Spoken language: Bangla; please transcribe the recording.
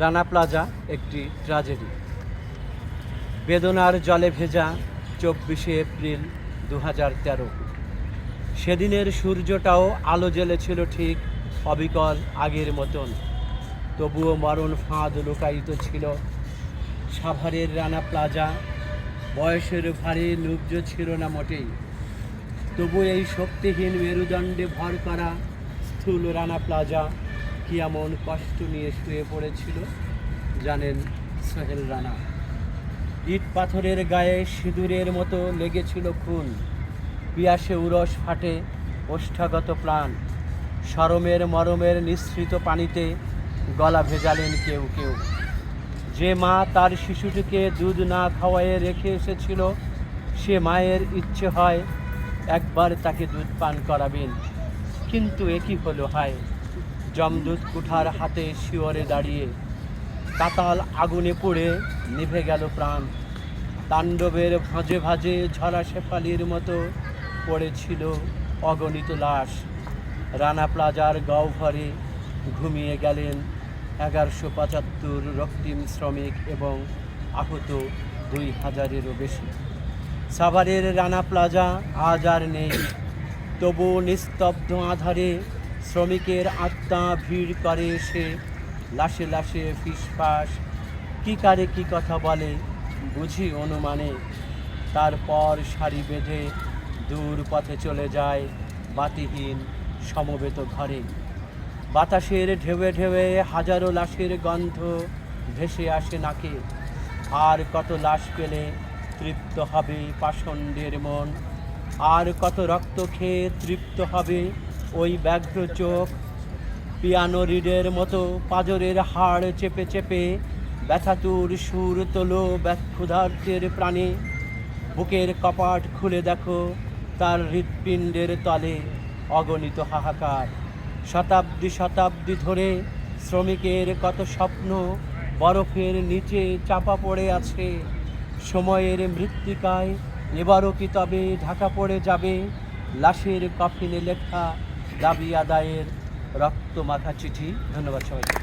রানা প্লাজা একটি ট্র্যাজেডি। বেদনার জলে ভেজা 24শে এপ্রিল 2013। সেদিনের সূর্যটাও আলো জ্বেলেছিল ঠিক অবিকল আগের মতন, তবুও মরণ ফাঁদ লুকায়িত ছিল। সাভারের রানা প্লাজা বয়সের ভারে নুব্জ ছিল না মোটেই, তবু এই শক্তিহীন মেরুদণ্ডে ভর করা স্থূল রানা প্লাজা কি এমন কষ্ট নিয়ে শুয়ে পড়েছিল জানেন সোহেল রানা? ইট পাথরের গায়ে সিঁদুরের মতো লেগেছিল খুন, পিয়াসে উরস ফাটে ওষ্ঠাগত প্রাণ। শরমের মরমের নিঃসৃত পানিতে গলা ভেজালেন কেউ কেউ। যে মা তার শিশুটিকে দুধ না খাওয়ায়ে রেখে এসেছিল, সে মায়ের ইচ্ছে হয় একবার তাকে দুধ পান করাবেন, কিন্তু একই হলো হায়। যমদূত কুঠার হাতে শিওরে দাঁড়িয়ে, কাতাল আগুনে পুড়ে নিভে গেল প্রাণ। তাণ্ডবের ভাঁজে ভাঁজে ঝরা শেফালির মতো পড়েছিল অগণিত লাশ। রানা প্লাজার গহ্বরে ঘুমিয়ে গেলেন 1175 রক্তিম শ্রমিক এবং আহত 2000-এরও বেশি। সাভারের রানা প্লাজা আজ আর নেই, তবু নিস্তব্ধ আধারে শ্রমিকের আত্মা ভিড় করে এসে লাশে লাশে ফিসফাস। কী কারে কী কথা বলে বুঝি অনুমানে, তারপর সারি বেঁধে দূর পথে চলে যায় বাতিহীন সমবেত ঘরে। বাতাসের ঢেউয়ে ঢেউয়ে হাজারো লাশের গন্ধ ভেসে আসে নাকে। আর কত লাশ পেলে তৃপ্ত হবে পাষণ্ডের মন, আর কত রক্ত খেয়ে তৃপ্ত হবে ওই ব্যাঘ্র চোখ। পিয়ানো রিডের মতো পাঁজরের হাড় চেপে চেপে ব্যথাতুর সুর তোলো ক্ষুধার্তের প্রাণে। বুকের কপাট খুলে দেখো তার হৃৎপিণ্ডের তলে অগণিত হাহাকার। শতাব্দী শতাব্দী ধরে শ্রমিকের কত স্বপ্ন বরফের নিচে চাপা পড়ে আছে। সময়ের মৃত্তিকায় এবারও কি তবে ঢাকা পড়ে যাবে লাশের কফিনে লেখা দাবি আদায়ের রক্তমাখা চিঠি? ধন্যবাদ সবাইকে।